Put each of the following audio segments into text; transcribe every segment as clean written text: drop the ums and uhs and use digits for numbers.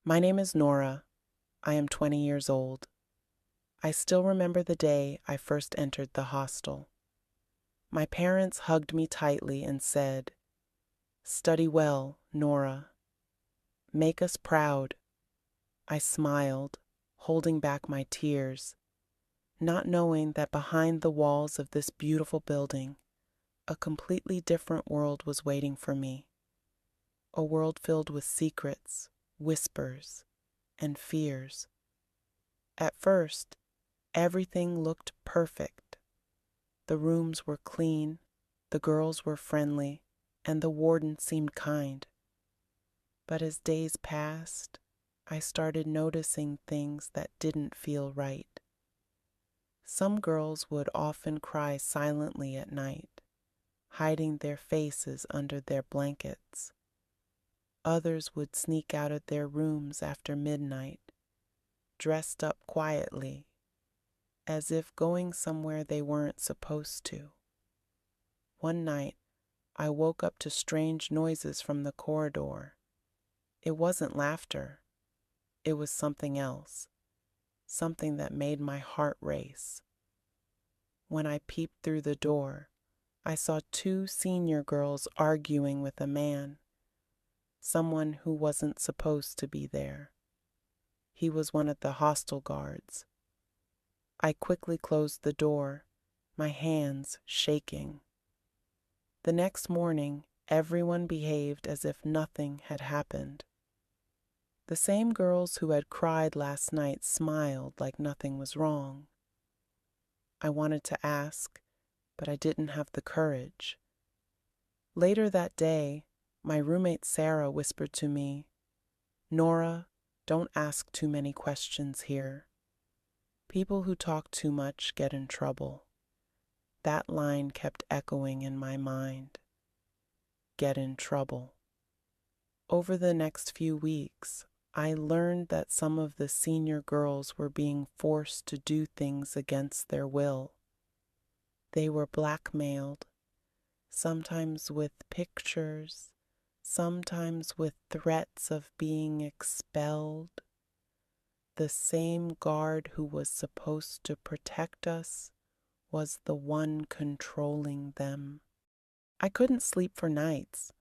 My name is Nora. I am 20 years old. I still remember the day I first entered the hostel. My parents hugged me tightly and said, "Study well, Nora. Make us proud." I smiled, holding back my tears, not knowing that behind the walls of this beautiful building, a completely different world was waiting for me. A world filled with secrets, whispers, and fears. At first, everything looked perfect. The rooms were clean, the girls were friendly, and the warden seemed kind. But as days passed, I started noticing things that didn't feel right. Some girls would often cry silently at night, hiding their faces under their blankets. Others would sneak out of their rooms after midnight, dressed up quietly, as if going somewhere they weren't supposed to. One night, I woke up to strange noises from the corridor. It wasn't laughter. It was something else, something that made my heart race. When I peeped through the door, I saw two senior girls arguing with a man, someone who wasn't supposed to be there. He was one of the hostel guards. I quickly closed the door, my hands shaking. The next morning, everyone behaved as if nothing had happened. The same girls who had cried last night smiled like nothing was wrong. I wanted to ask, but I didn't have the courage. Later that day, my roommate Sarah whispered to me, "Nora, don't ask too many questions here. People who talk too much get in trouble." That line kept echoing in my mind. Get in trouble. Over the next few weeks, I learned that some of the senior girls were being forced to do things against their will. They were blackmailed, sometimes with pictures, sometimes with threats of being expelled. The same guard who was supposed to protect us was the one controlling them. I couldn't sleep for nights.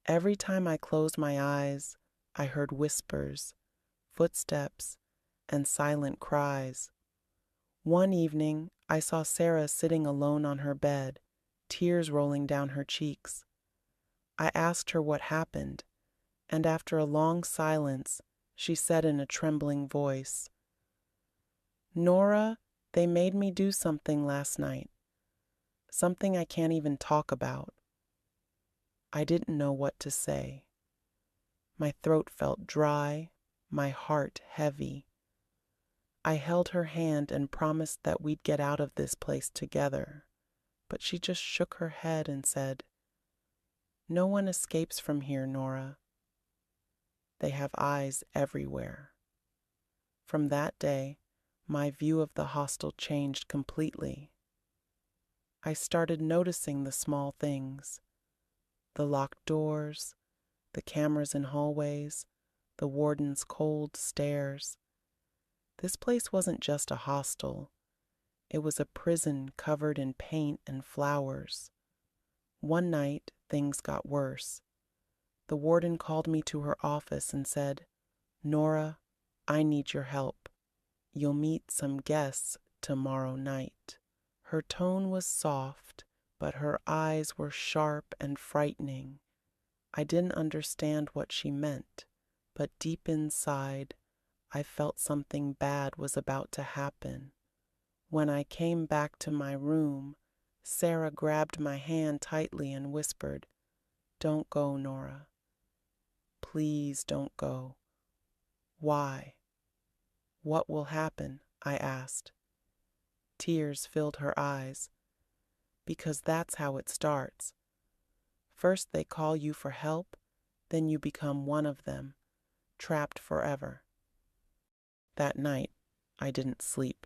Every time I closed my eyes, I heard whispers, footsteps, and silent cries. One evening, I saw Sarah sitting alone on her bed, tears rolling down her cheeks. I asked her what happened, and after a long silence, she said in a trembling voice, "Nora, they made me do something last night. Something I can't even talk about." I didn't know what to say. My throat felt dry, my heart heavy. I held her hand and promised that we'd get out of this place together, but she just shook her head and said, "No one escapes from here, Nora. They have eyes everywhere." From that day, my view of the hostel changed completely. I started noticing the small things, the locked doors, the cameras in hallways, the warden's cold stares. This place wasn't just a hostel. It was a prison covered in paint and flowers. One night, things got worse. The warden called me to her office and said, "Nora, I need your help. You'll meet some guests tomorrow night." Her tone was soft, but her eyes were sharp and frightening. I didn't understand what she meant, but deep inside, I felt something bad was about to happen. When I came back to my room, Sarah grabbed my hand tightly and whispered, "Don't go, Nora. Please don't go." "Why? What will happen?" I asked. Tears filled her eyes. "Because that's how it starts. First they call you for help, then you become one of them, trapped forever." That night, I didn't sleep.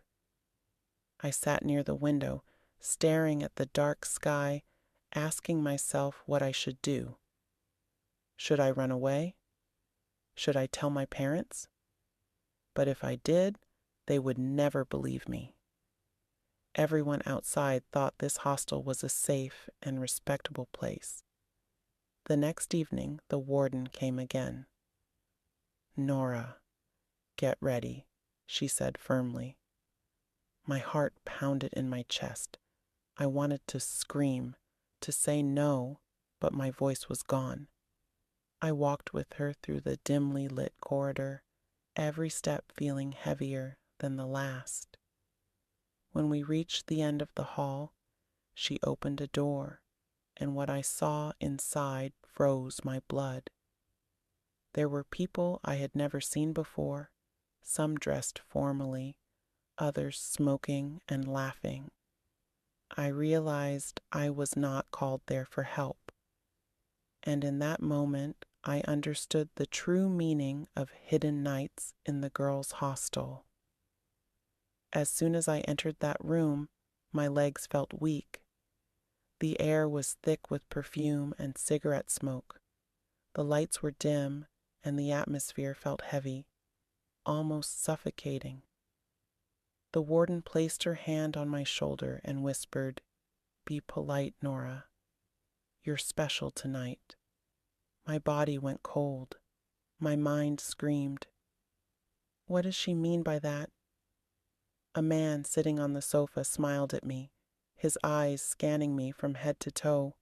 I sat near the window, staring at the dark sky, asking myself what I should do. Should I run away? Should I tell my parents? But if I did, they would never believe me. Everyone outside thought this hostel was a safe and respectable place. The next evening, the warden came again. "Nora, get ready," she said firmly. My heart pounded in my chest. I wanted to scream, to say no, but my voice was gone. I walked with her through the dimly lit corridor, every step feeling heavier than the last. When we reached the end of the hall, she opened a door, and what I saw inside froze my blood. There were people I had never seen before, some dressed formally, others smoking and laughing. I realized I was not called there for help, and in that moment I understood the true meaning of hidden nights in the girls' hostel. As soon as I entered that room, my legs felt weak. The air was thick with perfume and cigarette smoke. The lights were dim, and the atmosphere felt heavy, almost suffocating. The warden placed her hand on my shoulder and whispered, "Be polite, Nora. You're special tonight." My body went cold. My mind screamed, "What does she mean by that?" A man sitting on the sofa smiled at me, his eyes scanning me from head to toe.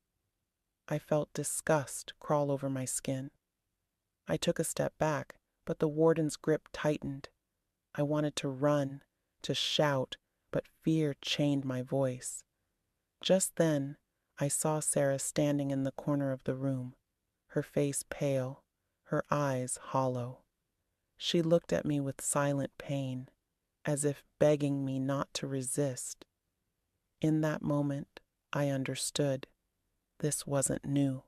I felt disgust crawl over my skin. I took a step back, but the warden's grip tightened. I wanted to run, to shout, but fear chained my voice. Just then, I saw Sarah standing in the corner of the room, her face pale, her eyes hollow. She looked at me with silent pain, as if begging me not to resist. In that moment, I understood. This wasn't new.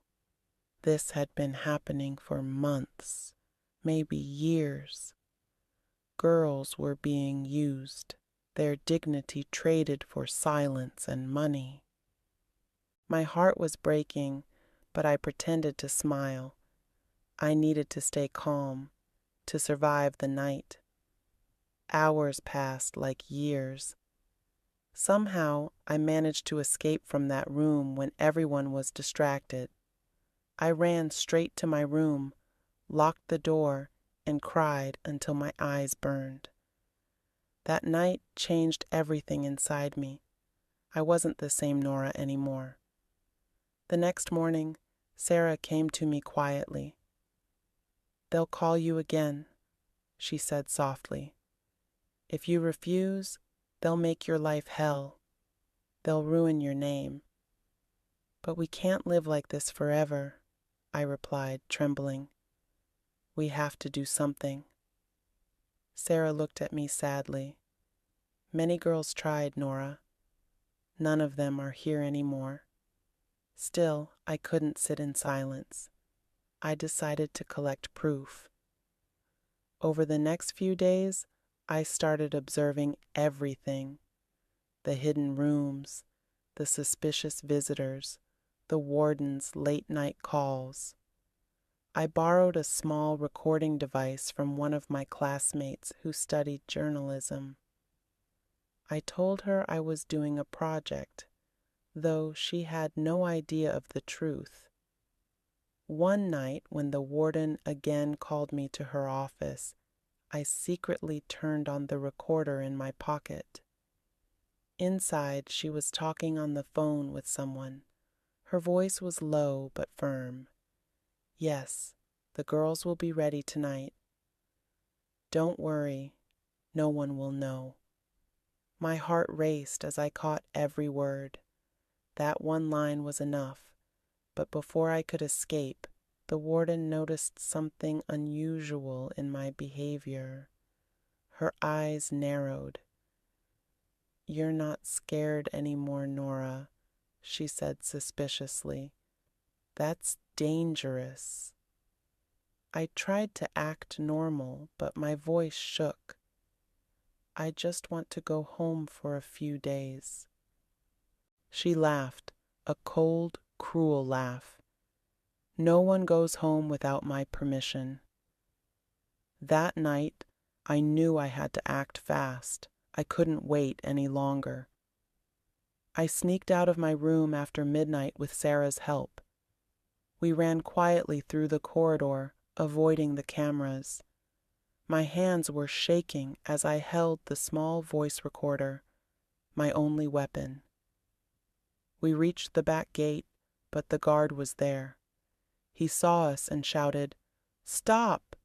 This had been happening for months, maybe years. Girls were being used, their dignity traded for silence and money. My heart was breaking, but I pretended to smile. I needed to stay calm, to survive the night. Hours passed like years. Somehow, I managed to escape from that room when everyone was distracted. I ran straight to my room, locked the door, and cried until my eyes burned. That night changed everything inside me. I wasn't the same Nora anymore. The next morning, Sarah came to me quietly. "They'll call you again," she said softly. "If you refuse, they'll make your life hell. They'll ruin your name." "But we can't live like this forever," I replied, trembling. "We have to do something." Sarah looked at me sadly. "Many girls tried, Nora. None of them are here anymore." Still, I couldn't sit in silence. I decided to collect proof. Over the next few days, I started observing everything: the hidden rooms, the suspicious visitors, the warden's late-night calls. I borrowed a small recording device from one of my classmates who studied journalism. I told her I was doing a project, though she had no idea of the truth. One night, when the warden again called me to her office, I secretly turned on the recorder in my pocket. Inside, she was talking on the phone with someone. Her voice was low but firm. "Yes, the girls will be ready tonight. Don't worry, no one will know." My heart raced as I caught every word. That one line was enough, but before I could escape, the warden noticed something unusual in my behavior. Her eyes narrowed. "You're not scared anymore, Nora," she said suspiciously. "That's dangerous." I tried to act normal, but my voice shook. "I just want to go home for a few days." She laughed, a cold, cruel laugh. "No one goes home without my permission." That night, I knew I had to act fast. I couldn't wait any longer. I sneaked out of my room after midnight with Sarah's help. We ran quietly through the corridor, avoiding the cameras. My hands were shaking as I held the small voice recorder, my only weapon. We reached the back gate, but the guard was there. He saw us and shouted, "Stop!"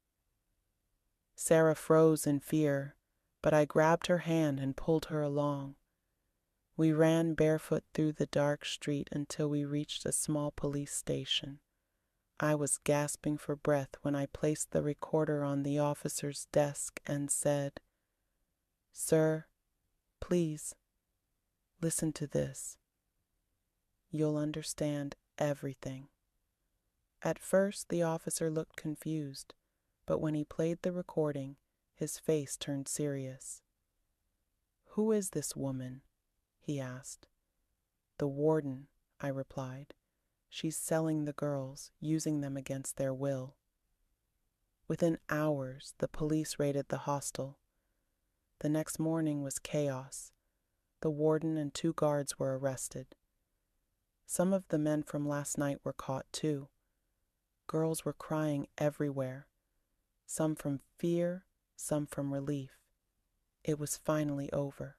Sarah froze in fear, but I grabbed her hand and pulled her along. We ran barefoot through the dark street until we reached a small police station. I was gasping for breath when I placed the recorder on the officer's desk and said, "Sir, please, listen to this. You'll understand everything." At first, the officer looked confused, but when he played the recording, his face turned serious. "Who is this woman?" he asked. "The warden," I replied. "She's selling the girls, using them against their will." Within hours, the police raided the hostel. The next morning was chaos. The warden and 2 guards were arrested. Some of the men from last night were caught too. Girls were crying everywhere, some from fear, some from relief. It was finally over.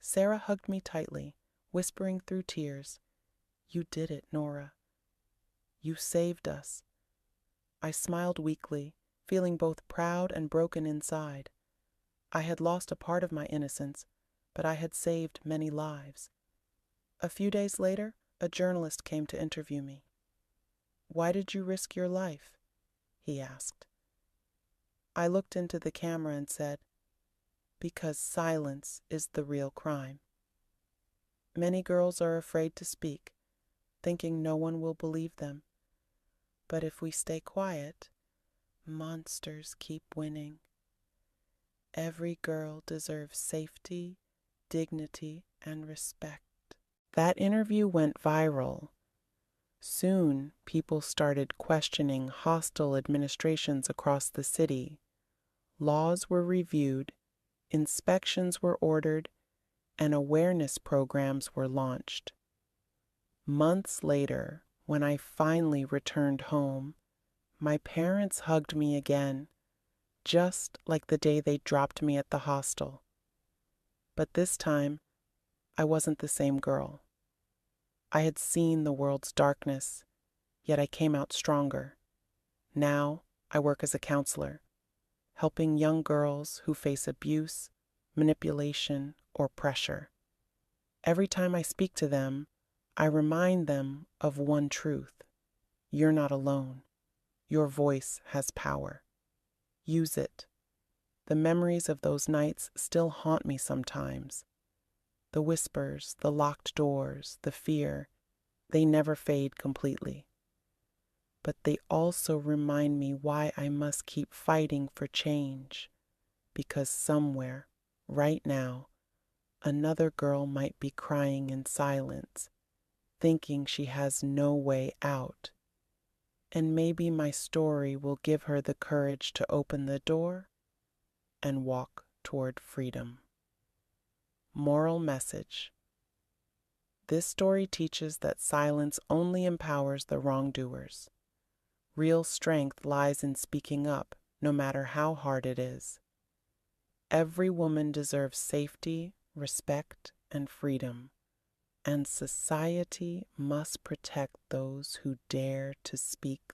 Sarah hugged me tightly, whispering through tears, "You did it, Nora. You saved us." I smiled weakly, feeling both proud and broken inside. I had lost a part of my innocence, but I had saved many lives. A few days later, a journalist came to interview me. "Why did you risk your life?" he asked. I looked into the camera and said, "Because silence is the real crime." Many girls are afraid to speak, thinking no one will believe them. But if we stay quiet, monsters keep winning. Every girl deserves safety, dignity, and respect. That interview went viral. Soon, people started questioning hostile administrations across the city. Laws were reviewed, inspections were ordered, and awareness programs were launched. Months later, when I finally returned home, my parents hugged me again, just like the day they dropped me at the hostel. But this time, I wasn't the same girl. I had seen the world's darkness, yet I came out stronger. Now, I work as a counselor, helping young girls who face abuse, manipulation, or pressure. Every time I speak to them, I remind them of one truth. You're not alone. Your voice has power. Use it. The memories of those nights still haunt me sometimes. The whispers, the locked doors, the fear, they never fade completely. But they also remind me why I must keep fighting for change. Because somewhere, right now, another girl might be crying in silence, thinking she has no way out. And maybe my story will give her the courage to open the door and walk toward freedom. Moral message. This story teaches that silence only empowers the wrongdoers. Real strength lies in speaking up, no matter how hard it is. Every woman deserves safety, respect, and freedom, and society must protect those who dare to speak